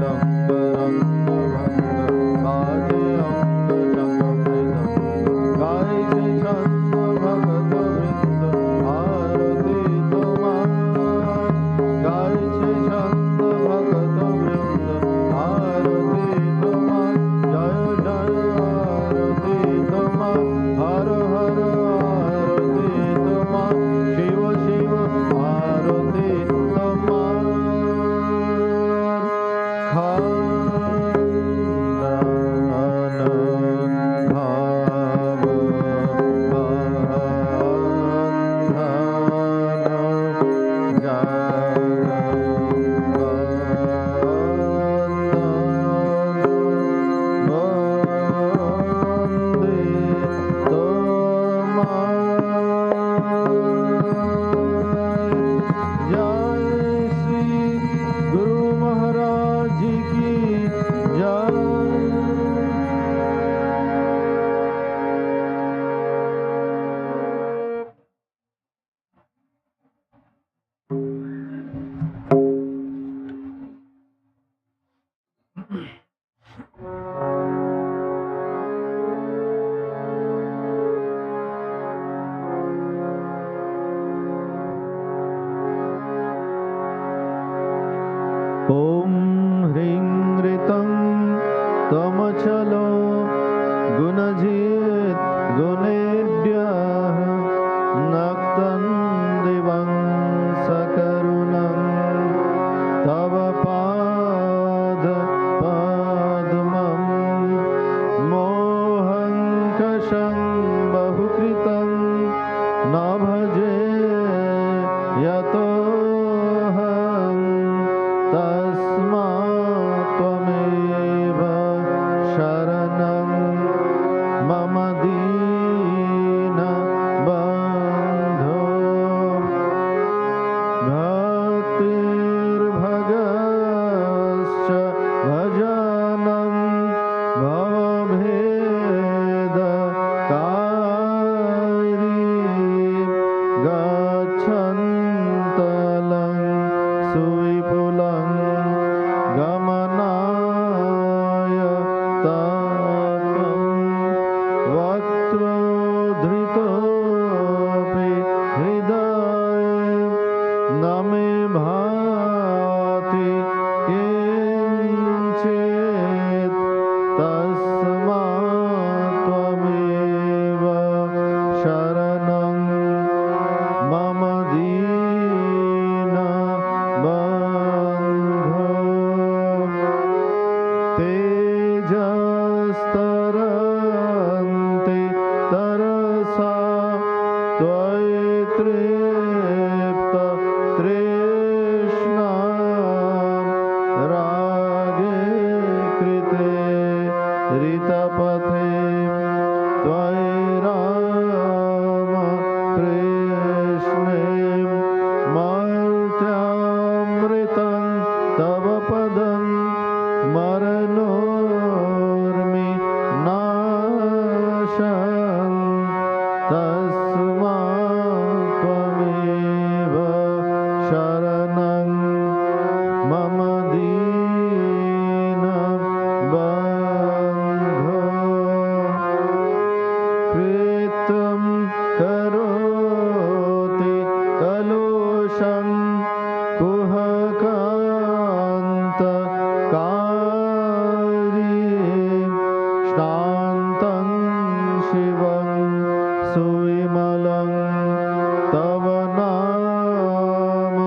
Long चलो गुणजित गुणेभ्यः नक्तं दिवं सकरुणं तव पाद पद्मं मोहं कषं बहुकृतं न भजे यतोऽहं तस्मात् त्वमेव शरणं मम दीनबन्धो भक्तिर्भगश्च भजनं भवभेदकारी गच्छन्तलं सुविपुलं गमनाय तत्त्वं वक्त्रोद्धृतोऽपि हृदये न मे भाति किञ्चित् तस्मात् त्वमेव शरणं मम दीनबन्धो तेजस्तरन्ति तरसा त्वयि तृप्त तृष्णा रागे कृते ऋतपथे त्वयि राम कृष्णे मर्त्यामृतं तव पदं मरणोर्मि नाशं तस्मात् त्वमेव शरणं मम दीनबन्धो कृतं करोति कलुषं कुहकान्तकारी शान्तं शिवं सुविमलं तव नाम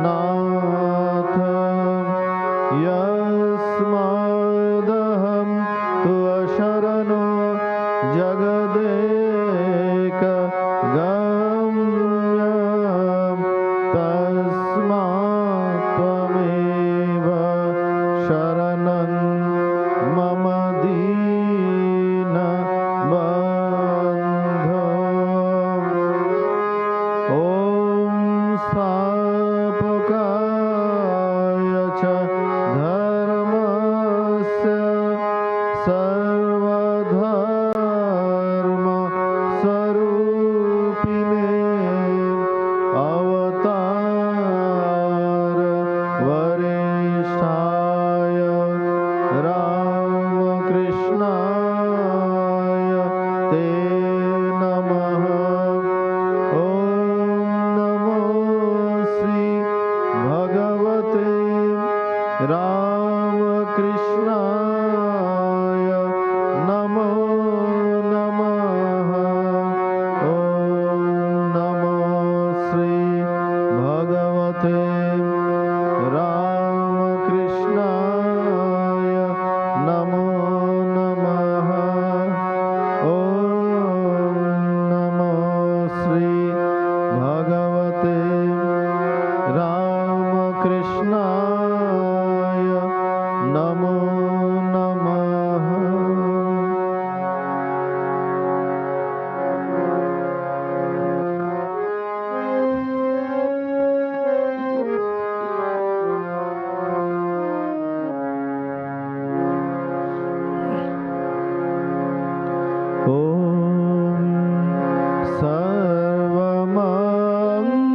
नाथ यस्मादहं तु अशरणो जगदेकगम्यं तस्मात् त्वमेव शरणं मम दीनबन्धो ॐ स्थापकाय च धर्मस्य सर्वधर्मस्वरूपिणे अवतार वरिष्ठाय रामकृष्णाय ते नमः ॐ नमो श्री भगवते रामकृष्णाय नमो नमः ॐ नमो श्री भगवते रामकृष्णाय नमो नमः ॐ नमो श्री भगवते रामकृष्णाय नमो नमः। ॐ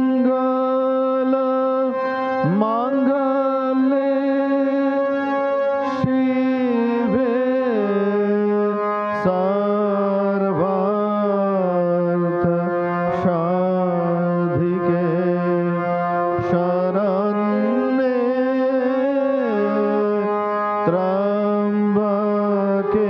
सर्वमङ्गल माङ्गल्ये शिवे सर्वार्थ साधिके शरण्ये त्र्यम्बके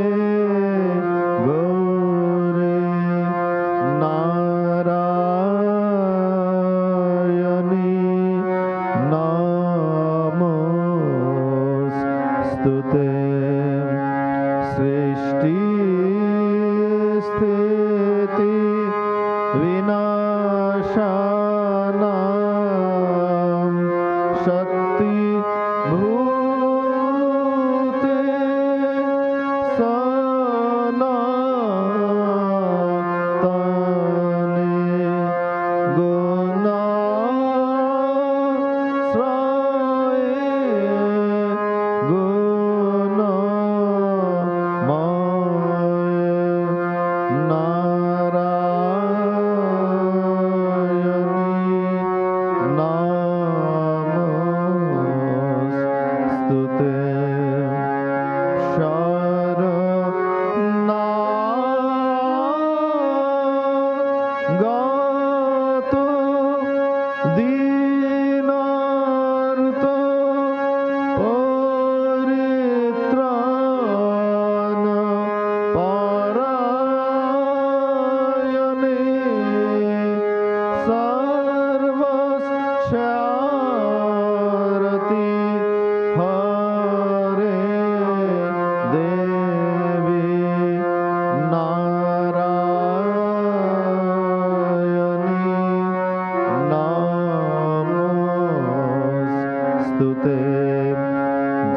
स्तुते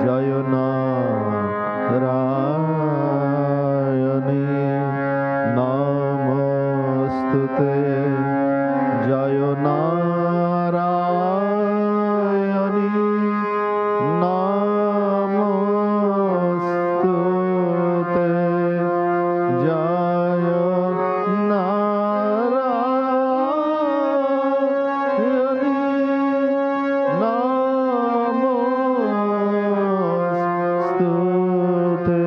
जय नारायणी नमोस्तुते जय नारायणी नमोस्तुते जय नारायणी नमोस्तुते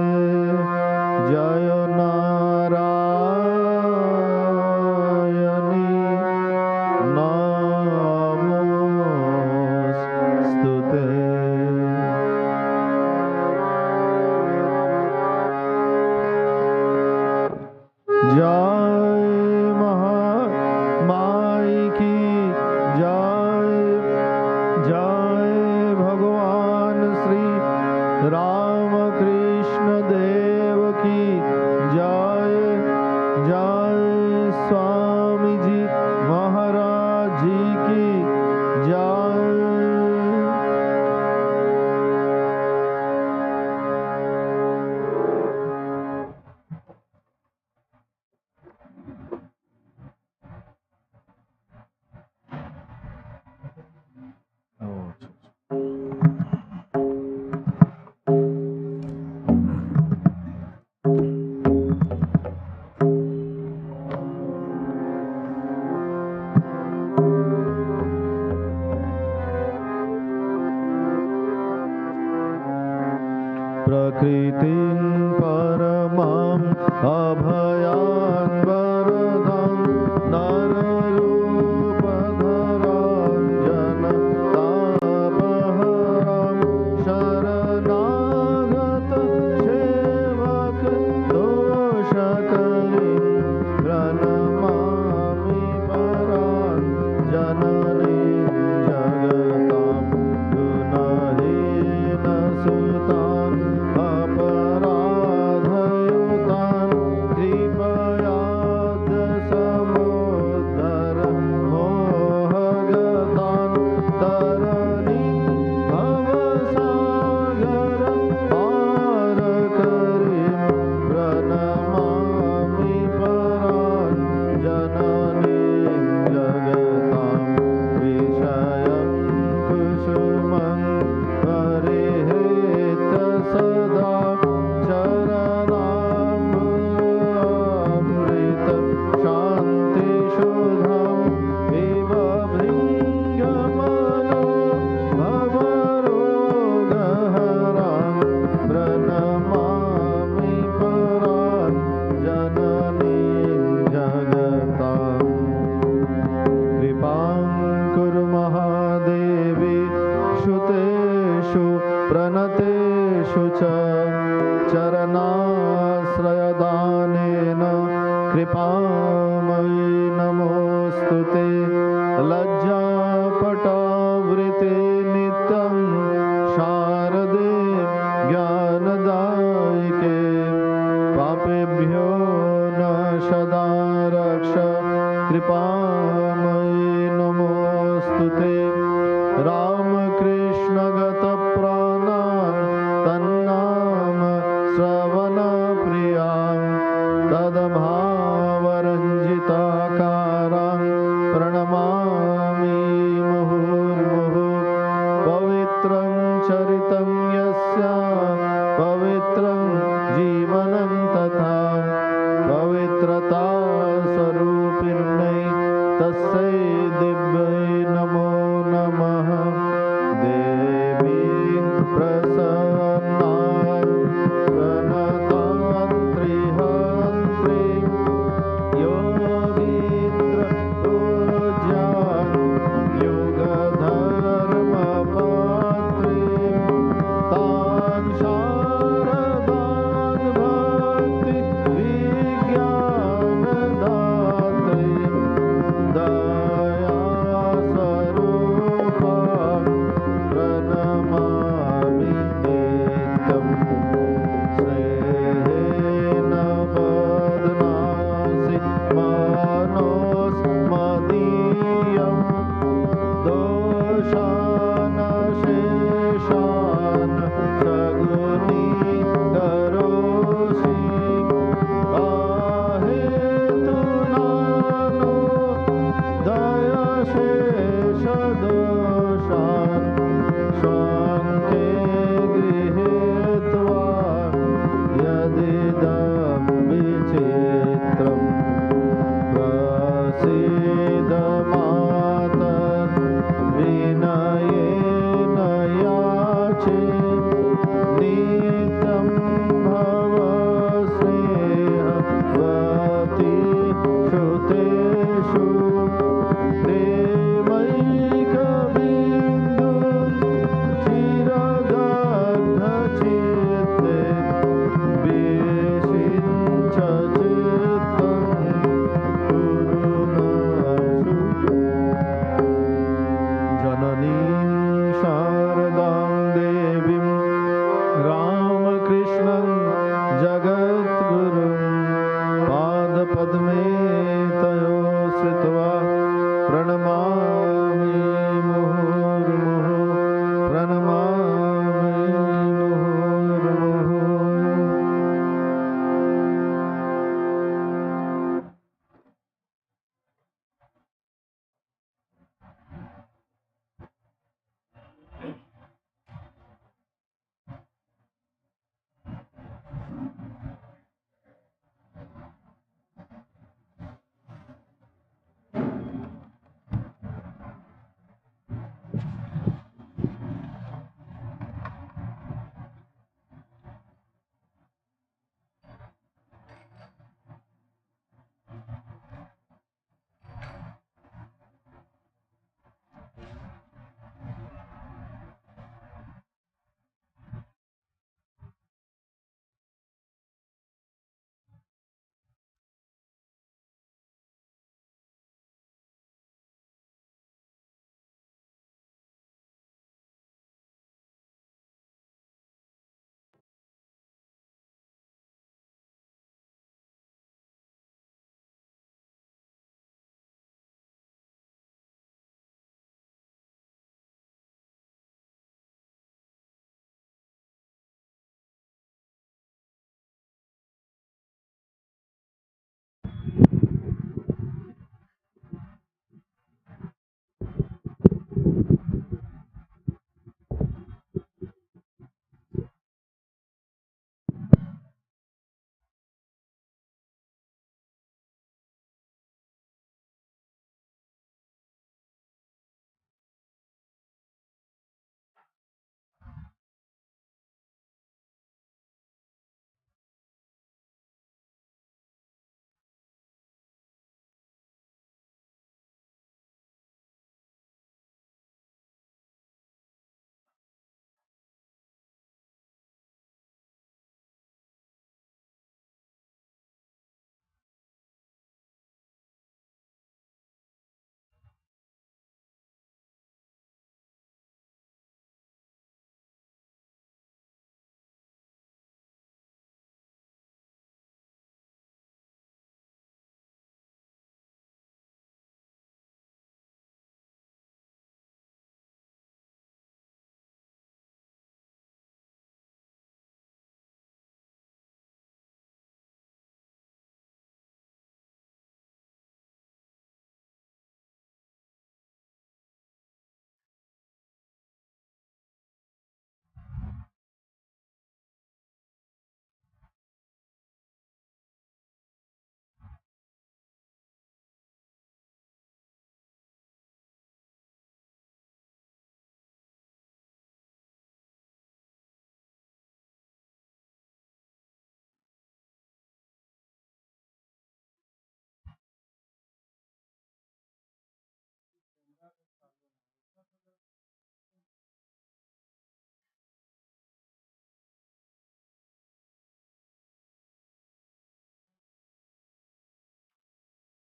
जय नारायणी नमोस्तुते। जय महामाई की जय, जय भगवान श्री रामकृष्ण देव की जय, जय स्वामी जी महाराज जी की जय। प्रकृतिं परमां अभयां वरदां नररूपधरां जनतापहरां शरणागत सेवक दोषकरीं प्रणमामि परां जननीं जगतां गुणहीन सुतां अपराधयुतां कृपयाद् समुद्धर मोहगतां तरणीं भवसागर पारकरीं प्रणमामि परां जननीं जगतां विषयं कुसुमं परिहृत सदा चरणामृत शान्तिशुधं इव भृङ्गमनो भवरोगहरां प्रणमामि परां जननीं जगताम्। कृपां कुरु महादेवी शुतेषु प्रणतेषु च चरणाश्रयदानेन कृपामयि नमोस्तुते लज्जापटावृते नित्यं शारदे ज्ञानदायिके पापेभ्यो नाशदा रक्ष कृपामयि नमोस्तुते रामकृष्णगतप्राणां तन्नाम श्रवणप्रियां तद्भावरञ्जनीं नित्यं भव स्नेहवती श्रुतेषु प्रेमैकबिन्दु चिरदग्धचित्ते विषिञ्च चित्तं कुरु जननीं शारदां देवीं रामकृष्णं जगद्गुरुं पादपद्मे तयो श्रित्वा प्रणमामि मुहुर्मुहुः प्रणमामि मुहुर्मुहुः।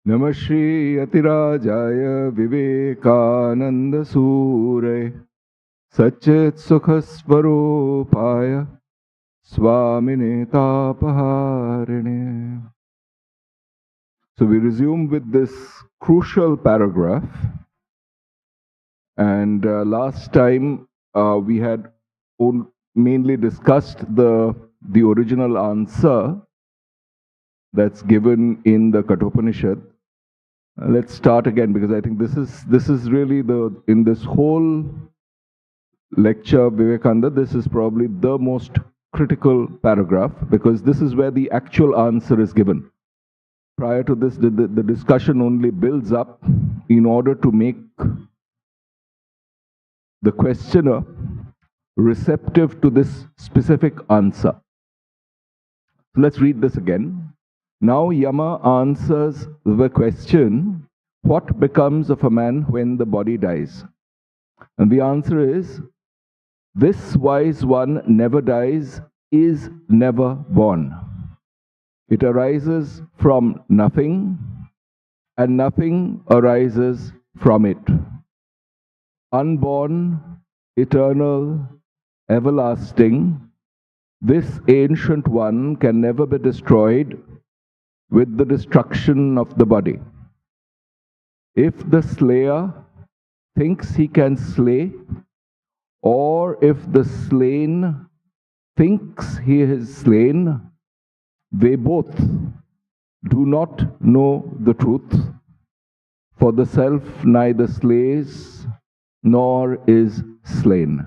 Namah Shri Atirajaya Vivekananda Sure Satchit Sukhasvarupaya Swamine Tapaharine. So we resume with this crucial paragraph. And last time we had mainly discussed the original answer that's given in the Kathopanishad. Let's start again, because I think this is really in this whole lecture of Vivekananda, this is probably the most critical paragraph, because this is where the actual answer is given. Prior to this, the discussion only builds up in order to make the questioner receptive to this specific answer. So let's read this again. Now Yama answers the question, what becomes of a man when the body dies? And the answer is, this wise one never dies, is never born. It arises from nothing, and nothing arises from it. Unborn, eternal, everlasting, this ancient one can never be destroyed with the destruction of the body. If the slayer thinks he can slay, or if the slain thinks he is slain, they both do not know the truth, for the self neither slays nor is slain.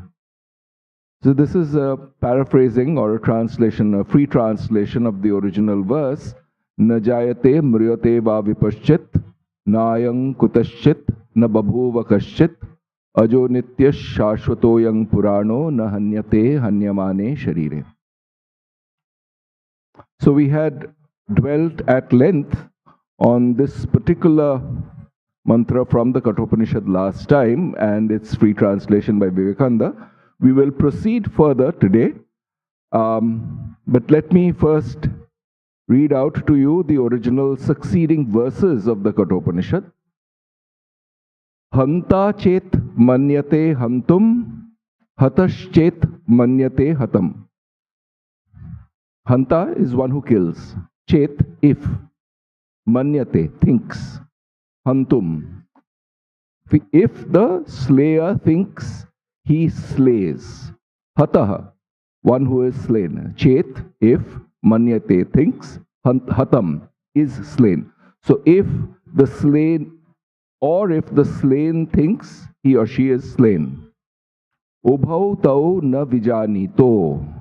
So this is a paraphrasing or a translation, a free translation of the original verse. Na jayate mriyate va vipaschit, nayang kutaschit, na babhuva kaschit, ajo nitya shashvatoyang purano, na hanyate hanyamane sharire. So we had dwelt at length on this particular mantra from the Katha Upanishad last time and its free translation by Vivekananda. We will proceed further today, but let me first read out to you the original succeeding verses of the Katha Upanishad. Hanta chet manyate hantum, hataschet manyate hatam. Hanta is one who kills. Chet, if. Manyate, thinks. Hantum. If the slayer thinks, he slays. Hataha, one who is slain. Chet, if. Manyate, thinks. Hatam, is slain. So if the slain, or if the slain thinks, he or she is slain. Ubhau tau na vijanito.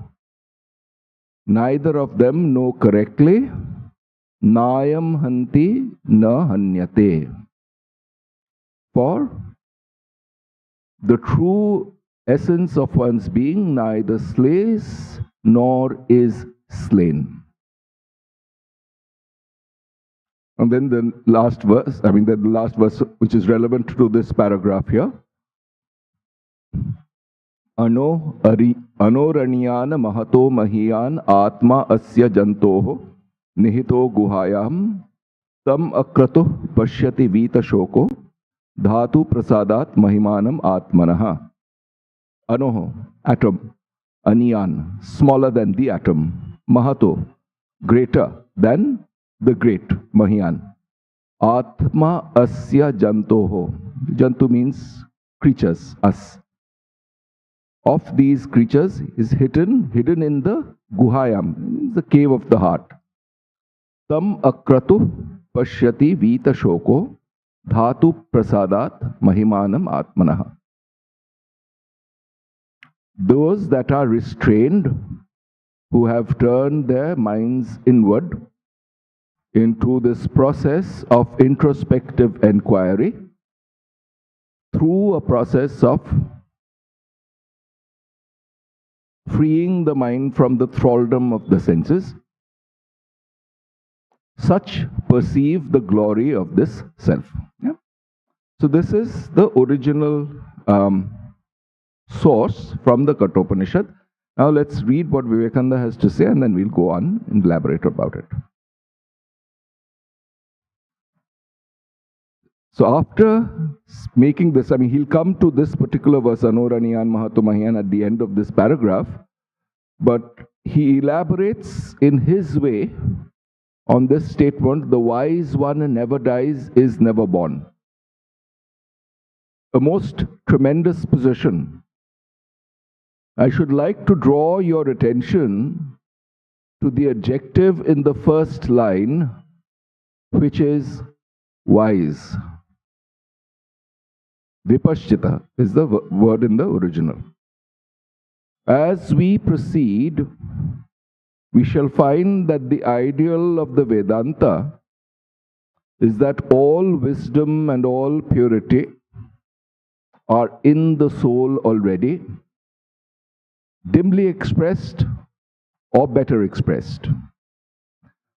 Neither of them know correctly. Nayam hanti na hanyate. For the true essence of one's being neither slays nor is slain. And then the last verse, the last verse which is relevant to this paragraph here. Anoranyana mahato mahiyan atma asya jantoho nihito guhayam tam akratu pashyati vita shoko dhatu prasadat mahimanam atmanaha. Anoho, atom. Aniyan, smaller than the atom. Mahato, greater than the great. Mahiyan. Atma asya jantoho. Jantu means creatures, us. Of these creatures is hidden in the guhayam, the cave of the heart. Tam akratu pashyati vita shoko dhatu prasadat mahimanam atmanaha. Those that are restrained, who have turned their minds inward into this process of introspective enquiry, through a process of freeing the mind from the thraldom of the senses, such perceive the glory of this self. Yeah? So this is the original source from the Katha Upanishad. Now let's read what Vivekananda has to say and then we'll go on and elaborate about it. So after making this, he'll come to this particular verse, Anoraniyan Mahato Mahiyan, at the end of this paragraph, but he elaborates in his way on this statement, the wise one never dies, is never born. A most tremendous position. I should like to draw your attention to the adjective in the first line, which is wise. Vipaschita is the word in the original. As we proceed, we shall find that the ideal of the Vedanta is that all wisdom and all purity are in the soul already, dimly expressed or better expressed.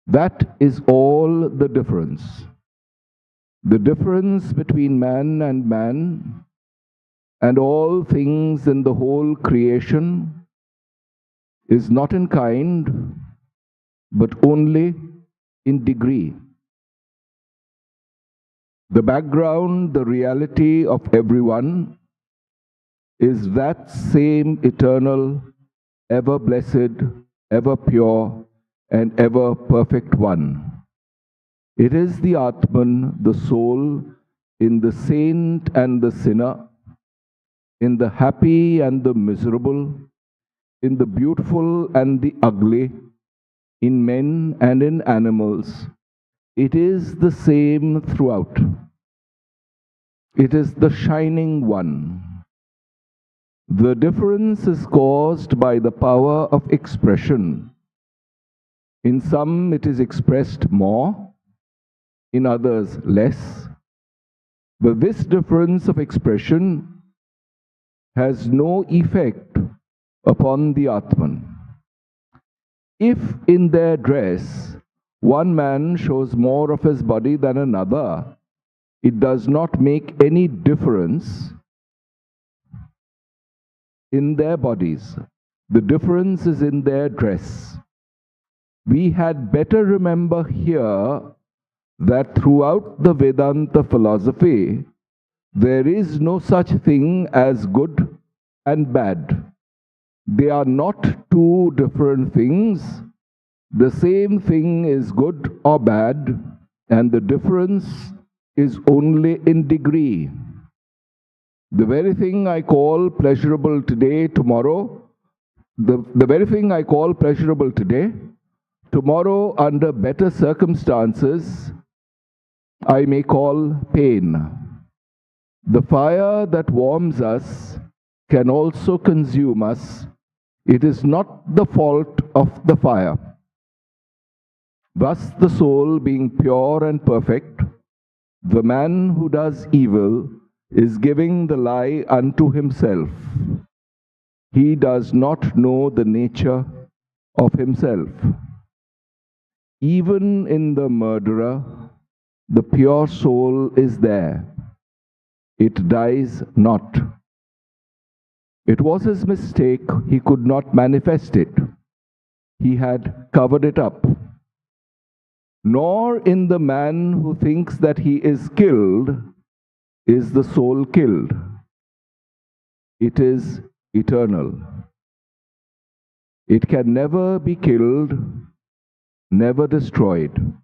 That is all the difference. The difference between man and all things in the whole creation is not in kind, but only in degree. The background, the reality of everyone is that same eternal, ever blessed, ever pure, and ever perfect one. It is the Atman, the soul, in the saint and the sinner, in the happy and the miserable, in the beautiful and the ugly, in men and in animals. It is the same throughout. It is the shining one. The difference is caused by the power of expression. In some it is expressed more, in others less. But this difference of expression has no effect upon the Atman. If in their dress one man shows more of his body than another, it does not make any difference in their bodies. The difference is in their dress. We had better remember here that throughout the Vedanta philosophy, there is no such thing as good and bad. They are not two different things. The same thing is good or bad, and the difference is only in degree. The very thing I call pleasurable today, tomorrow, the very thing I call pleasurable today, tomorrow under better circumstances, I may call pain. The fire that warms us can also consume us. It is not the fault of the fire. Thus the soul being pure and perfect, the man who does evil is giving the lie unto himself. He does not know the nature of himself. Even in the murderer, the pure soul is there. It dies not. It was his mistake, he could not manifest it. He had covered it up. Nor in the man who thinks that he is killed is the soul killed. It is eternal. It can never be killed, never destroyed.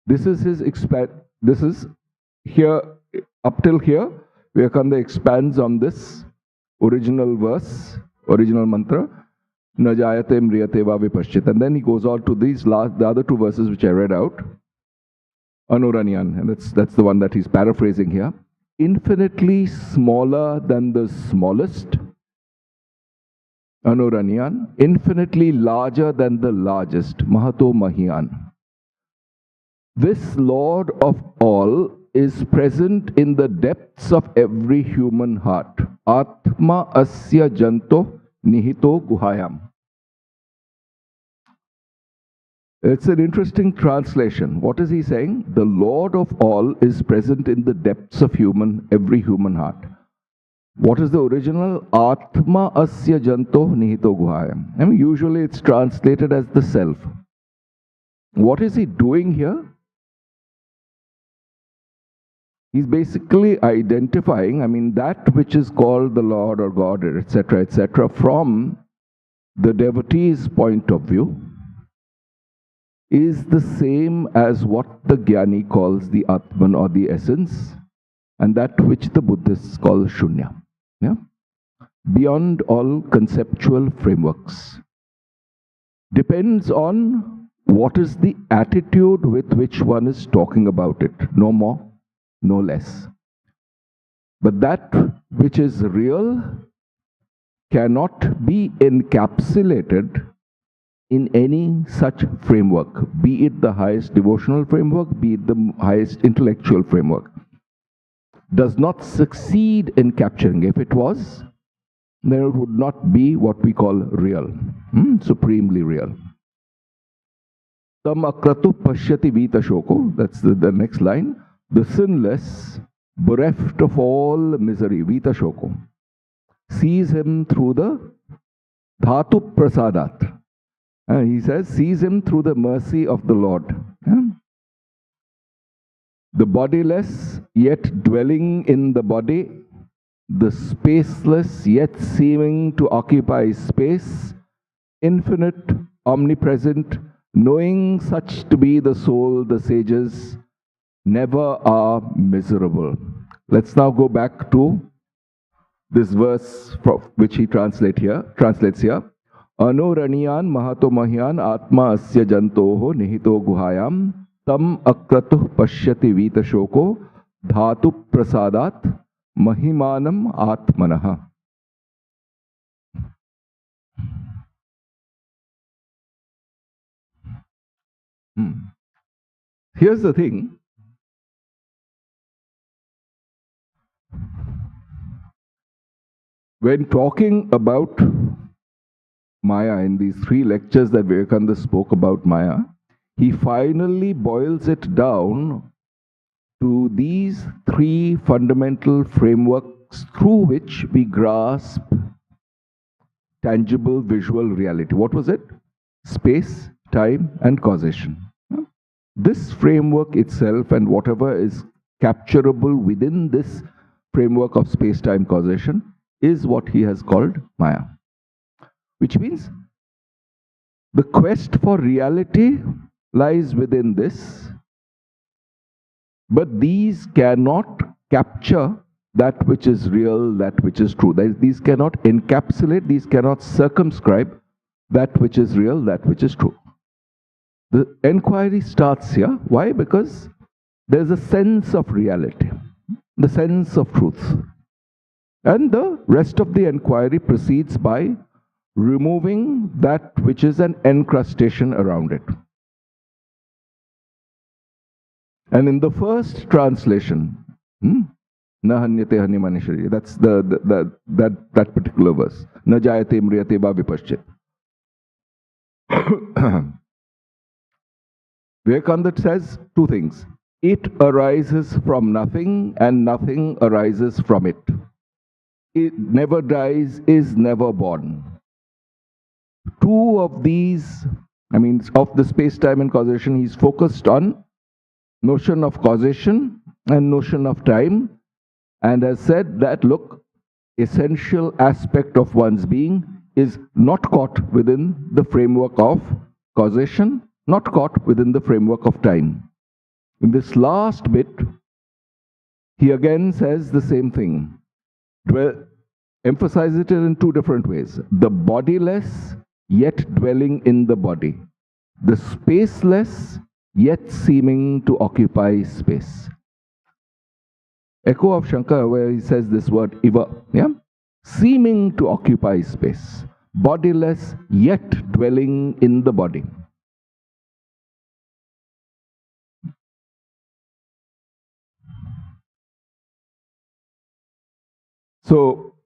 This is his this is here, up till here, Vivekananda expands on this original verse, original mantra, na jayate mriyate va vipaschit. And then he goes on to the other two verses which I read out. Anuranyan, and that's the one that he's paraphrasing here. Infinitely smaller than the smallest. Anuranyan, infinitely larger than the largest. Mahato Mahyan. This Lord of all is present in the depths of every human heart. Atma asya janto nihito guhayam. It's an interesting translation. What is he saying? The Lord of all is present in the depths of every human heart. What is the original? Atma asya janto nihito guhayam. I mean, usually it's translated as the self. What is he doing here? He's basically identifying, that which is called the Lord or God, etc., from the devotee's point of view, is the same as what the Jnani calls the Atman or the essence, and that which the Buddhists call Shunya. Yeah? Beyond all conceptual frameworks. Depends on what is the attitude with which one is talking about it. No more, no less. But that which is real cannot be encapsulated in any such framework, be it the highest devotional framework, be it the highest intellectual framework. Does not succeed in capturing. If it was, then it would not be what we call real, supremely real. Tam akratu pashyati vita shoko, that's the next line. The sinless, bereft of all misery, vita shoko, sees him through the dhatu prasadat. He says, sees him through the mercy of the Lord. The bodiless, yet dwelling in the body, the spaceless, yet seeming to occupy space, infinite, omnipresent, knowing such to be the soul, the sages never are miserable. Let's now go back to this verse which he translates here. Anuraniyan mahato mahyan atma asya jantoho nihito guhayam tam akratuh pashyati vita shoko dhatu prasadat mahimanam atmanaha. Here's the thing. When talking about Maya in these 3 lectures that Vivekananda spoke about Maya, he finally boils it down to these 3 fundamental frameworks through which we grasp tangible visual reality. What was it? Space, time, and causation. This framework itself and whatever is capturable within this framework of space-time causation is what he has called Maya. Which means the quest for reality lies within this, but these cannot capture that which is real, that which is true. These cannot encapsulate, these cannot circumscribe that which is real, that which is true. The enquiry starts here. Why? Because there's a sense of reality, the sense of truth. And the rest of the enquiry proceeds by removing that which is an encrustation around it. And in the first translation, na hanyate hanimanishari, that's that particular verse. Na jayate mriyate va vipaschit. Vivekananda says 2 things. It arises from nothing and nothing arises from it. It never dies, is never born. 2 of these, of the space-time and causation, he's focused on notion of causation and notion of time, and has said that, look, essential aspect of one's being is not caught within the framework of causation, not caught within the framework of time. In this last bit, he again says the same thing. Emphasize it in 2 different ways. The bodiless, yet dwelling in the body. The spaceless, yet seeming to occupy space. Echo of Shankara, where he says this word, iva, seeming to occupy space. Bodiless, yet dwelling in the body. So,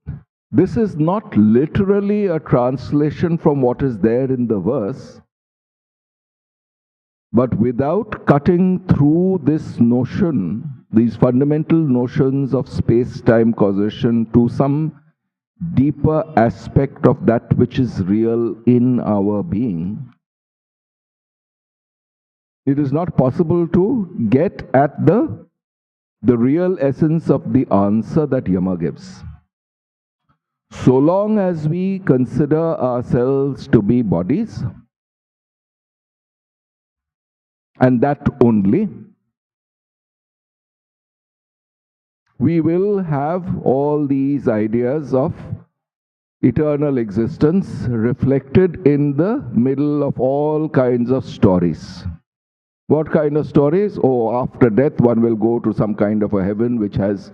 this is not literally a translation from what is there in the verse, but without cutting through this notion, these fundamental notions of space-time causation to some deeper aspect of that which is real in our being, it is not possible to get at the real essence of the answer that Yama gives. So long as we consider ourselves to be bodies, and that only, we will have all these ideas of eternal existence reflected in the middle of all kinds of stories. What kind of stories? Oh, after death one will go to some kind of a heaven which has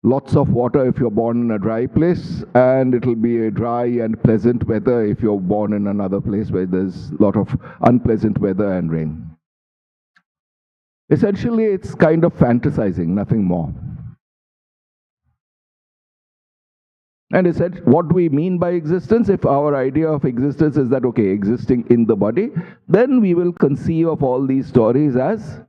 lots of water if you're born in a dry place, and it'll be a dry and pleasant weather if you're born in another place where there's a lot of unpleasant weather and rain. Essentially, it's kind of fantasizing, nothing more. And he said, what do we mean by existence? If our idea of existence is that, okay, existing in the body, then we will conceive of all these stories as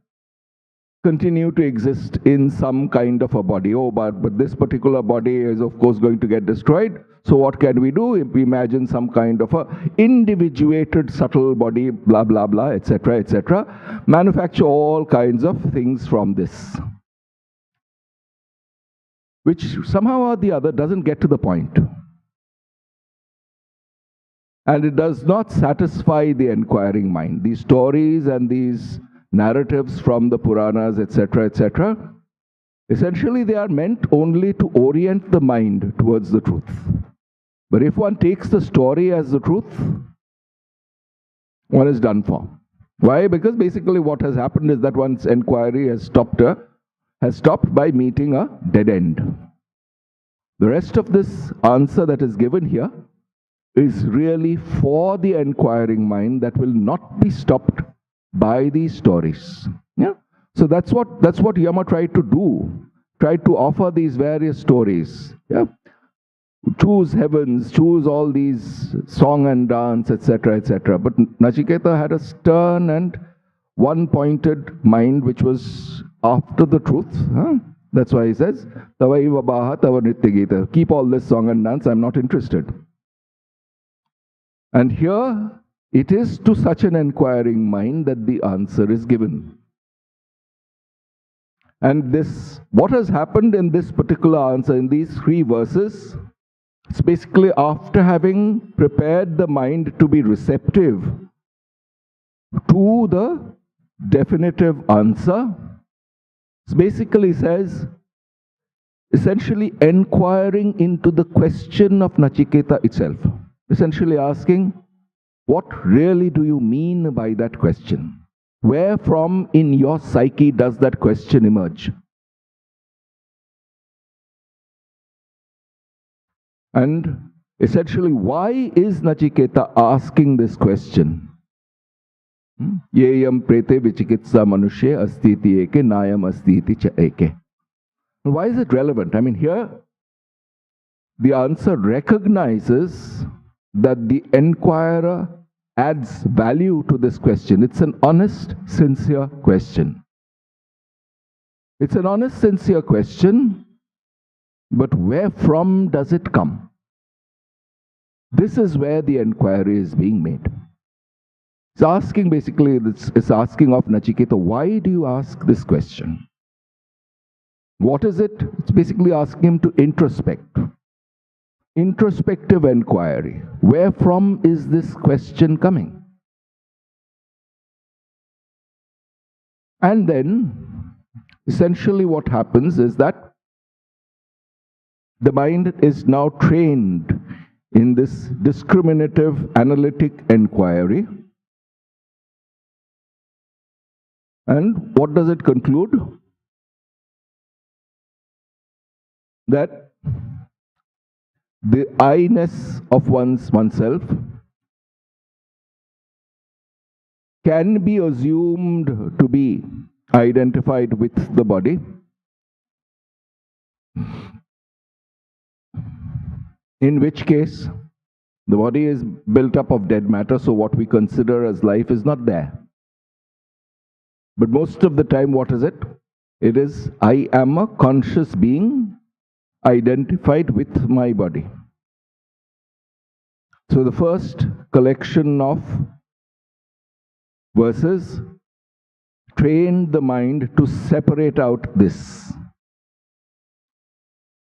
continue to exist in some kind of a body. Oh, but this particular body is of course going to get destroyed. So what can we do? If we imagine some kind of a individuated subtle body, blah, blah, blah, etc., etc., manufacture all kinds of things from this, which somehow or the other doesn't get to the point. And it does not satisfy the inquiring mind. These stories and these narratives from the Puranas, etc., etc., essentially they are meant only to orient the mind towards the truth. But if one takes the story as the truth, one is done for. Why? Because basically what has happened is that one's inquiry has stopped by meeting a dead end. The rest of this answer that is given here is really for the inquiring mind that will not be stopped by these stories. Yeah? So that's what Yama tried to do. Tried to offer these various stories. Yeah? Choose heavens, choose all these song and dance, etc., etc. But Nachiketa had a stern and one-pointed mind which was after the truth. Huh? That's why he says, Tavaiva Baha Tava Nitya Gita. Keep all this song and dance, I'm not interested. And here, it is to such an inquiring mind that the answer is given. And this, what has happened in this particular answer, in these 3 verses, it's basically after having prepared the mind to be receptive to the definitive answer, it basically says, essentially inquiring into the question of Nachiketa itself. Essentially asking, what really do you mean by that question? Where from in your psyche does that question emerge? And essentially, why is Nachiketa asking this question? Yeyam prete vichikitsa manushe astiti eke nayam astiti cha eke. Why is it relevant? I mean, here, the answer recognizes that the inquirer adds value to this question. It's an honest, sincere question. It's an honest, sincere question, but where from does it come? This is where the inquiry is being made. It's asking basically, it's asking of Nachiketa, why do you ask this question? What is it? It's basically asking him to introspect. Introspective inquiry. Where from is this question coming? And then, essentially what happens is that the mind is now trained in this discriminative analytic inquiry. And what does it conclude? That the I-ness of oneself can be assumed to be identified with the body. In which case, the body is built up of dead matter, so what we consider as life is not there. But most of the time, what is it? It is, I am a conscious being identified with my body. So the first collection of verses trained the mind to separate out this.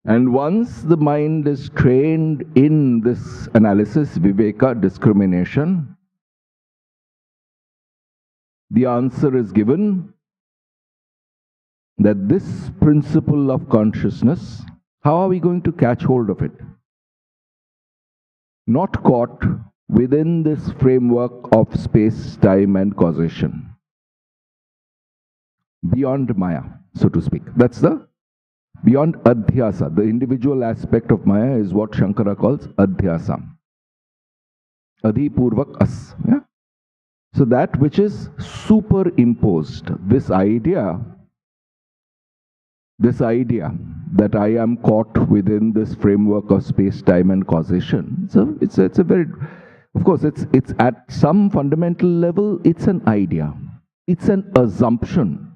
And once the mind is trained in this analysis, viveka, discrimination, the answer is given that this principle of consciousness, how are we going to catch hold of it? Not caught within this framework of space, time and causation. Beyond Maya, so to speak. That's the beyond adhyasa. The individual aspect of Maya is what Shankara calls adhyasa. Adhipurvak as. Yeah? So that which is superimposed, this idea this idea that I am caught within this framework of space, time, and causation. So it's a very, of course, it's at some fundamental level, it's an idea. It's an assumption.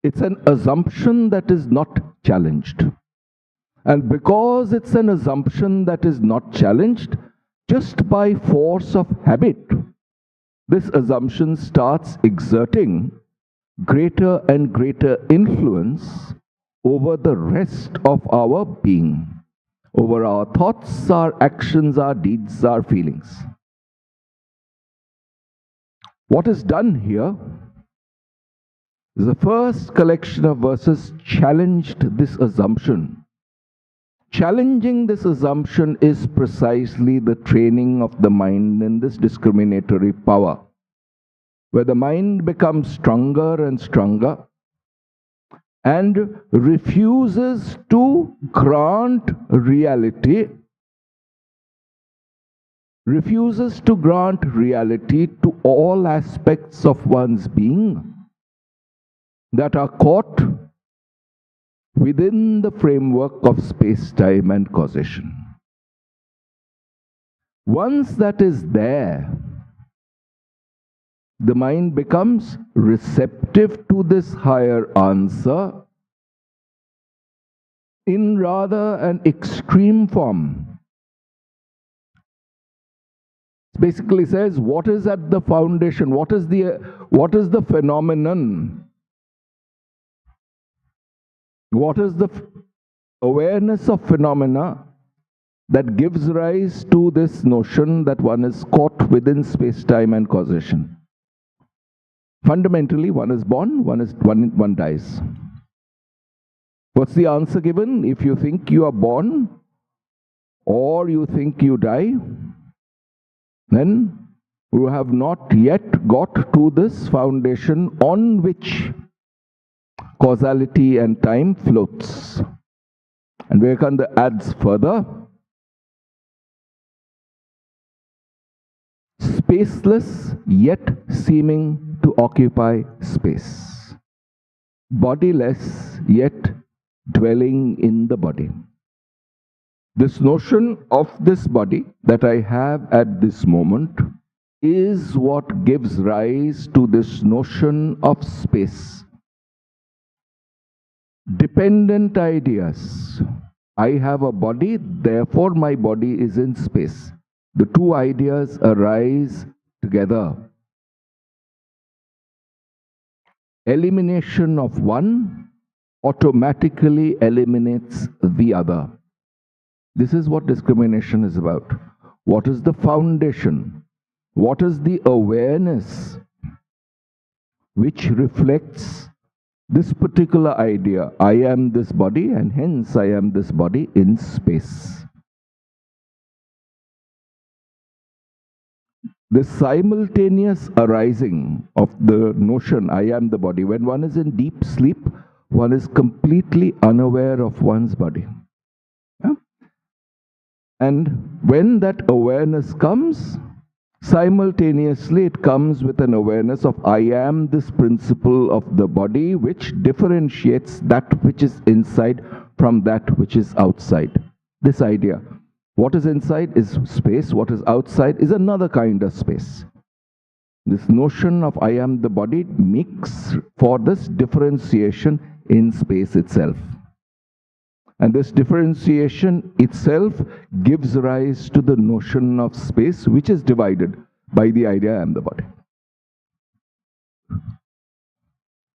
It's an assumption that is not challenged. And because it's an assumption that is not challenged, just by force of habit, this assumption starts exerting greater and greater influence over the rest of our being, over our thoughts, our actions, our deeds, our feelings. What is done here is the first collection of verses challenged this assumption. Challenging this assumption is precisely the training of the mind in this discriminatory power, where the mind becomes stronger and stronger and refuses to grant reality, to all aspects of one's being that are caught within the framework of space, time, and causation. Once that is there, the mind becomes receptive to this higher answer in rather an extreme form. It basically says, what is at the foundation? What is the phenomenon? What is the awareness of phenomena that gives rise to this notion that one is caught within space, time, and causation? Fundamentally, one is born, one dies. What's the answer given? If you think you are born or you think you die, then you have not yet got to this foundation on which causality and time floats. And Vivekananda adds further, spaceless yet seeming to occupy space, bodiless yet dwelling in the body. This notion of this body that I have at this moment is what gives rise to this notion of space. Dependent ideas. I have a body, therefore my body is in space. The two ideas arise together. Elimination of one automatically eliminates the other. This is what discrimination is about. What is the foundation? What is the awareness which reflects this particular idea? I am this body, and hence I am this body in space. The simultaneous arising of the notion, I am the body. When one is in deep sleep, one is completely unaware of one's body. Yeah? And when that awareness comes, simultaneously it comes with an awareness of I am this principle of the body which differentiates that which is inside from that which is outside. This idea. What is inside is space, what is outside is another kind of space. This notion of I am the body makes for this differentiation in space itself. And this differentiation itself gives rise to the notion of space, which is divided by the idea I am the body.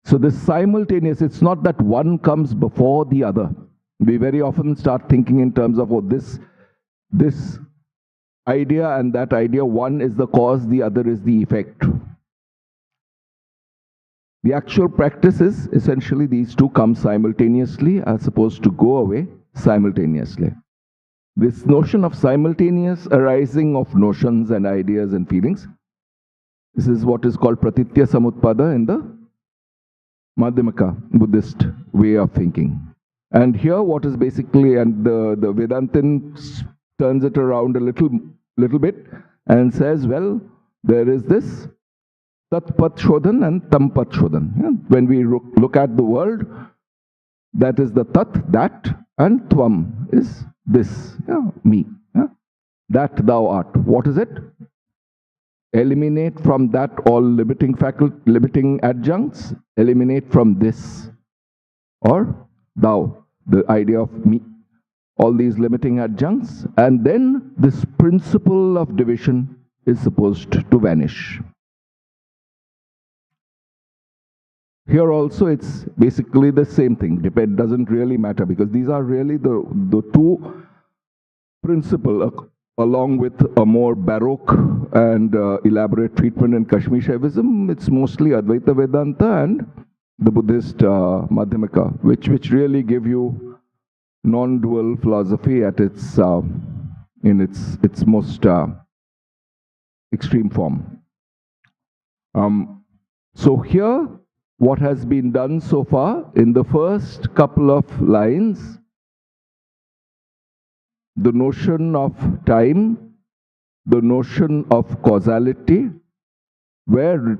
So this simultaneous, it's not that one comes before the other. We very often start thinking in terms of, oh, this idea and that idea, one is the cause, the other is the effect. The actual practice is essentially these two come simultaneously, are supposed to go away simultaneously. This notion of simultaneous arising of notions and ideas and feelings, this is what is called pratitya samutpada in the Madhyamaka Buddhist way of thinking. And here what is basically, and the Vedantin turns it around a little bit and says, well, there is this Tat Pat Shodhan and Tam Pat Shodhan. Yeah? When we look at the world, That is the tat, that, and tvam is this, me. That thou art. What is it? Eliminate from that all limiting adjuncts. Eliminate from this or thou, the idea of me. All these limiting adjuncts, and then this principle of division is supposed to vanish. Here also it's basically the same thing. Doesn't really matter, because these are really the two principles, along with a more baroque and elaborate treatment in Kashmir Shaivism. It's mostly Advaita Vedanta and the Buddhist Madhyamika, which really give you non-dual philosophy at its in its most extreme form. So here, what has been done so far in the first couple of lines, the notion of time, the notion of causality, where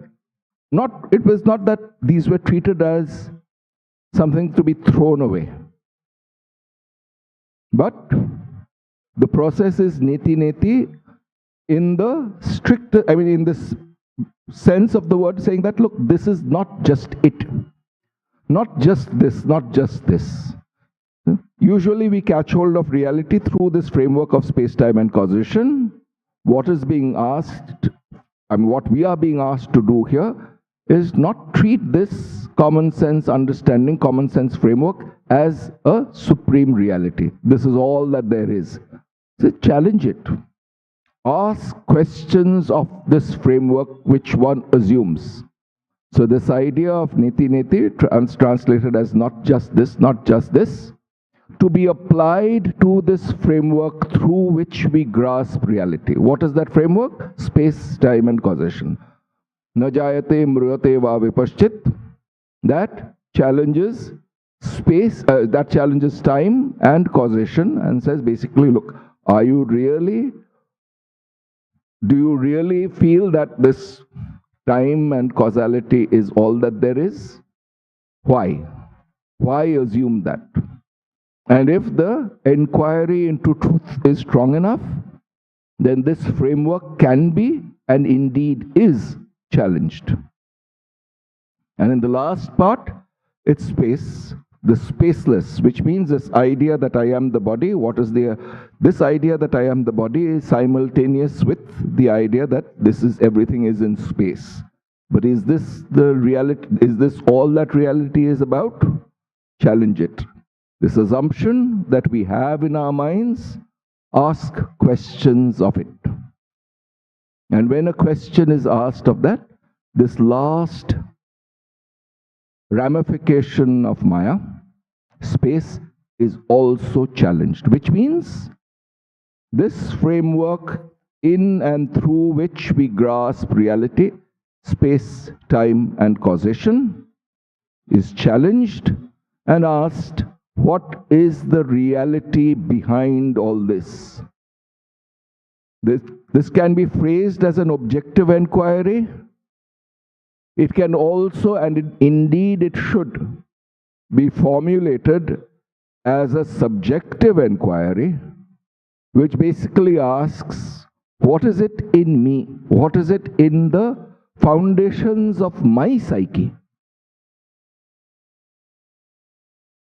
it was not that these were treated as something to be thrown away. But the process is neti in the strict, in this sense of the word, saying that, look, this is not just it. Not just this, not just this. Usually we catch hold of reality through this framework of space-time and causation. What is being asked, what we are being asked to do here is not treat this common sense understanding, common sense framework as a supreme reality. This is all that there is. So challenge it. Ask questions of this framework which one assumes. So this idea of neti, translated as not just this, not just this, to be applied to this framework through which we grasp reality. What is that framework? Space, time, and causation. Na jayate mruyate va vipaschit. That challenges space, that challenges time and causation, and says basically, look, do you really feel that this time and causality is all that there is? Why? Why assume that? And if the inquiry into truth is strong enough, then this framework can be, and indeed is, challenged. And in the last part, it's space, the spaceless, which means this idea that I am the body. This idea that I am the body is simultaneous with the idea that everything is in space. But is this the reality? Is this all that reality is about? Challenge it. This assumption that we have in our minds, ask questions of it. And when a question is asked of that, this last ramification of Maya, space, is also challenged, which means this framework in and through which we grasp reality, space, time, and causation, is challenged and asked, what is the reality behind all this? This can be phrased as an objective inquiry. It can also, and indeed it should, be formulated as a subjective inquiry, which basically asks, what is it in me? What is it in the foundations of my psyche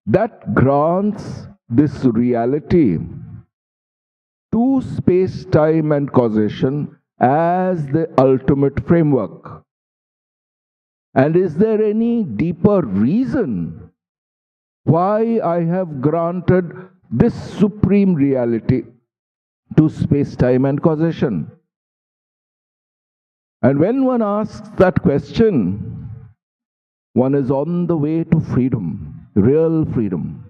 that grants this reality to space, time, and causation as the ultimate framework? And is there any deeper reason why I have granted this supreme reality to space, time, and causation? And when one asks that question, one is on the way to freedom, real freedom.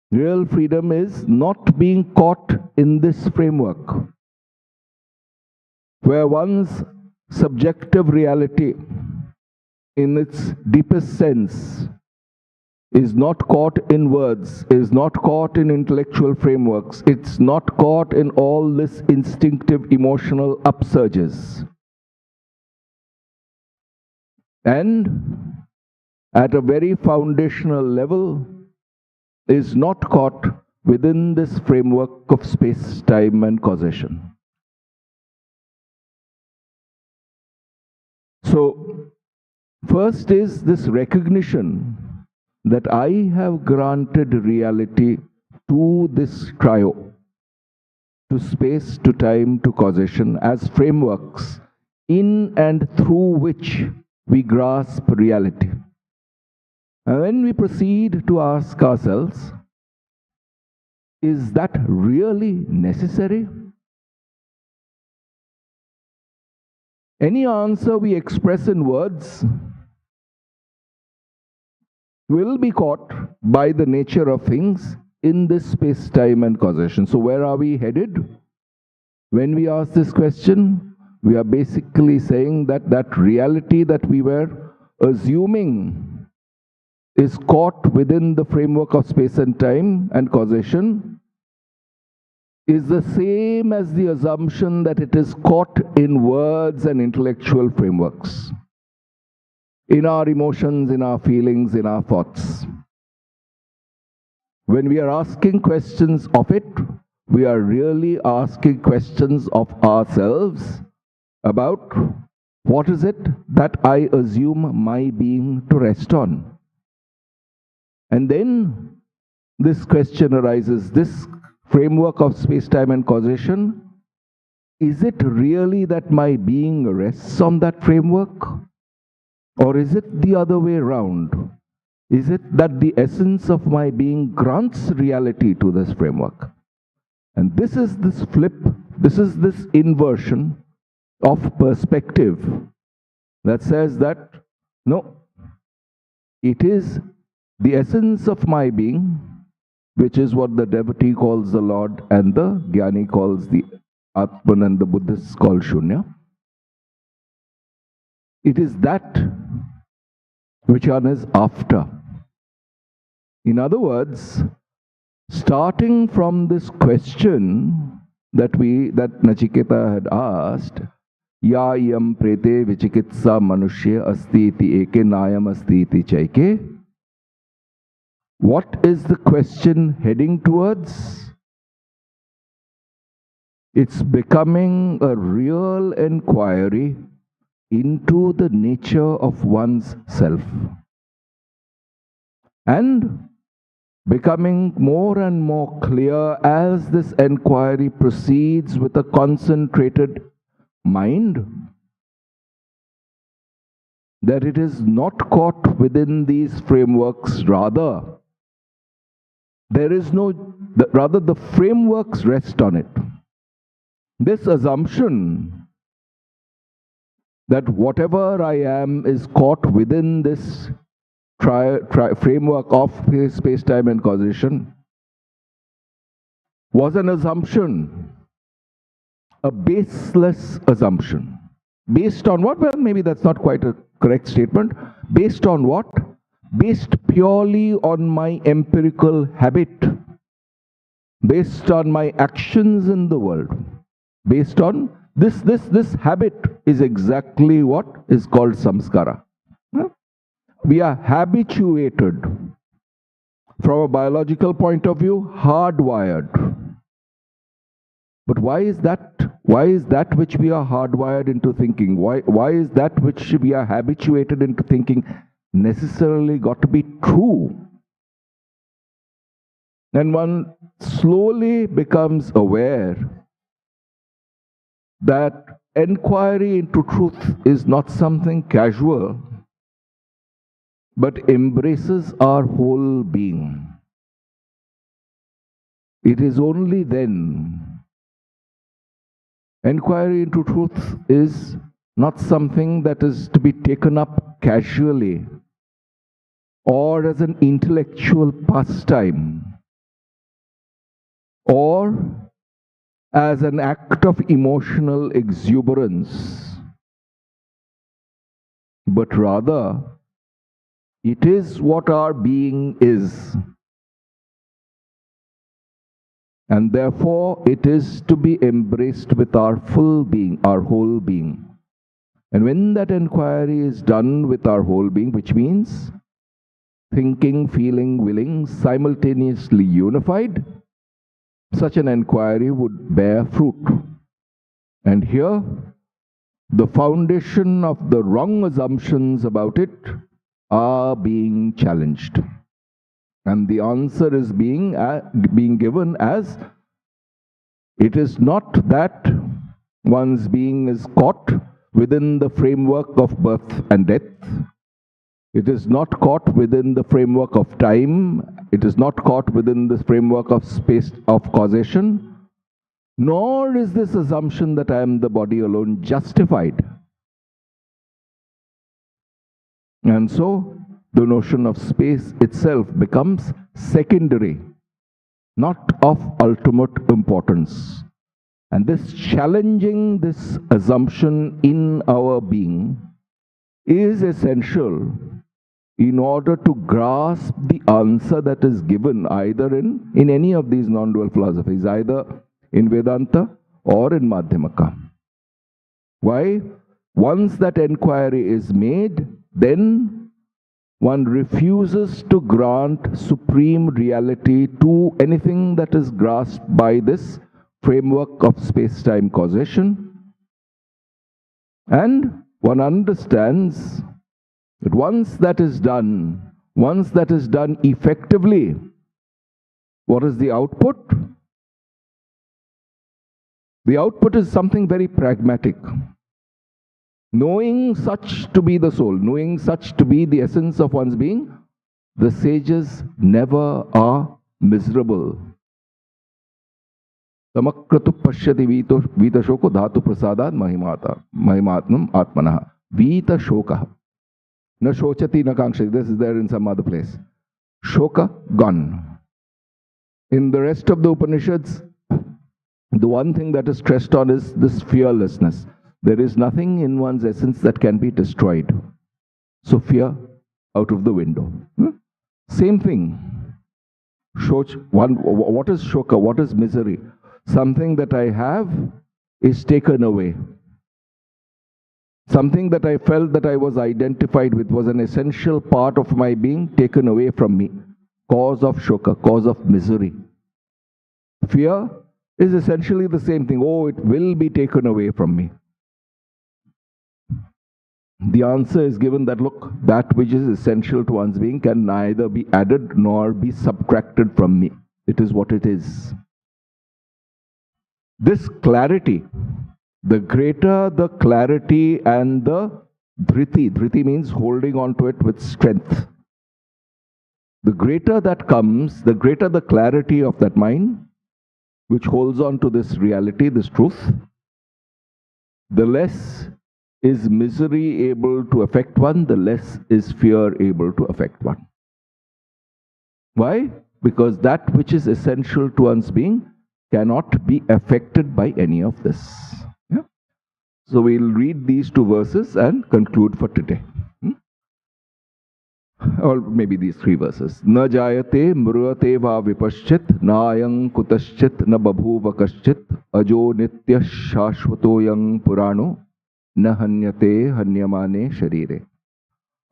Real freedom is not being caught in this framework, where one's subjective reality, in its deepest sense, is not caught in words, is not caught in intellectual frameworks, it's not caught in all this instinctive emotional upsurges. And at a very foundational level, is not caught within this framework of space, time, and causation. So, first is this recognition that I have granted reality to this trio, to space, to time, to causation, as frameworks in and through which we grasp reality. And then we proceed to ask ourselves, is that really necessary? Any answer we express in words will be caught by the nature of things in this space, time, and causation. So where are we headed? When we ask this question, we are basically saying that that reality that we were assuming is caught within the framework of space and time and causation is the same as the assumption that it is caught in words and intellectual frameworks, in our emotions, in our feelings, in our thoughts. When we are asking questions of it, we are really asking questions of ourselves about what is it that I assume my being to rest on. And then this question arises, this framework of space, time, and causation, is it really that my being rests on that framework? Or is it the other way around? Is it that the essence of my being grants reality to this framework? And this is this flip, this is this inversion of perspective that says that, no, it is the essence of my being, which is what the devotee calls the Lord and the Jnani calls the Atman and the Buddhists call Shunya. It is that which one is after. In other words, starting from this question that Nachiketa had asked, Ya yam prete vichikitsa manushya asti iti eke nayam asti iti chaike. What is the question heading towards? It's becoming a real inquiry into the nature of one's self. And becoming more and more clear as this inquiry proceeds with a concentrated mind, that it is not caught within these frameworks, rather the frameworks rest on it. This assumption that whatever I am is caught within this framework of space, time, and causation was an assumption, a baseless assumption. Based on what? Well, maybe that's not quite a correct statement. Based on what? Based purely on my empirical habit, based on my actions in the world, based on this habit is exactly what is called samskara. We are habituated, from a biological point of view, hardwired. But why is that? Why is that which we are hardwired into thinking? Why is that which we are habituated into thinking necessarily got to be true? And one slowly becomes aware that inquiry into truth is not something casual, but embraces our whole being. It is only then. Inquiry into truth is not something that is to be taken up casually or as an intellectual pastime or as an act of emotional exuberance, but rather it is what our being is. And therefore, it is to be embraced with our full being, our whole being. And when that inquiry is done with our whole being, which means thinking, feeling, willing, simultaneously unified, such an inquiry would bear fruit. And here, the foundation of the wrong assumptions about it are being challenged. And the answer is being given as, it is not that one's being is caught within the framework of birth and death. It is not caught within the framework of time. It is not caught within the framework of space of causation. Nor is this assumption that I am the body alone justified. And so, the notion of space itself becomes secondary, not of ultimate importance. And this challenging this assumption in our being is essential in order to grasp the answer that is given either in any of these non-dual philosophies, either in Vedanta or in Madhyamaka. Why? Once that inquiry is made, then one refuses to grant supreme reality to anything that is grasped by this framework of space-time causation. And one understands that once that is done effectively, what is the output? The output is something very pragmatic. Knowing such to be the soul, knowing such to be the essence of one's being, the sages never are miserable. Samakratu pashyati vita shoko dhatu prasadat mahimatnam atmanaha. Vita shoka. Na shochati na kankshati. This is there in some other place. Shoka, gone. In the rest of the Upanishads, the one thing that is stressed on is this fearlessness. There is nothing in one's essence that can be destroyed. So fear out of the window. Same thing. What is shoka? What is misery? Something that I have is taken away. Something that I felt that I was identified with was an essential part of my being taken away from me. Cause of shoka, cause of misery. Fear is essentially the same thing. Oh, it will be taken away from me. The answer is given that, look, that which is essential to one's being can neither be added nor be subtracted from me. It is what it is. This clarity, the greater the clarity and the dhriti means holding on to it with strength. The greater that comes, the greater the clarity of that mind, which holds on to this reality, this truth, the less is misery able to affect one, the less is fear able to affect one. Why? Because that which is essential to one's being cannot be affected by any of this. Yeah? So we'll read these two verses and conclude for today. Or maybe these three verses. Na jayate mruyate va vipaschit na ayang kutaschit na babhuva kaschit ajo nitya shashvatoyang purano na hanyate hanyamane sharire.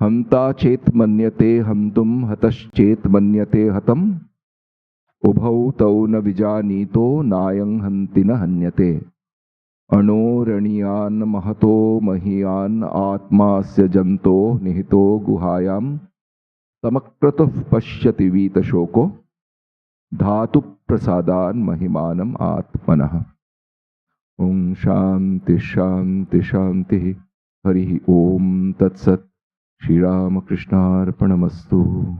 Hanta chet manyate hamtum hataschet manyate hatam ubhau tau na vijanito nayang hantina hanyate. Anoraniyan mahato mahiyan atmasya janto nihito guhayam samakratu pashyati vita shoko dhatu prasadan mahimanam atmanaha. Om Shanti Shanti Shanti Harihi Om Tat Sat Shri Ramakrishna Arpanamastu.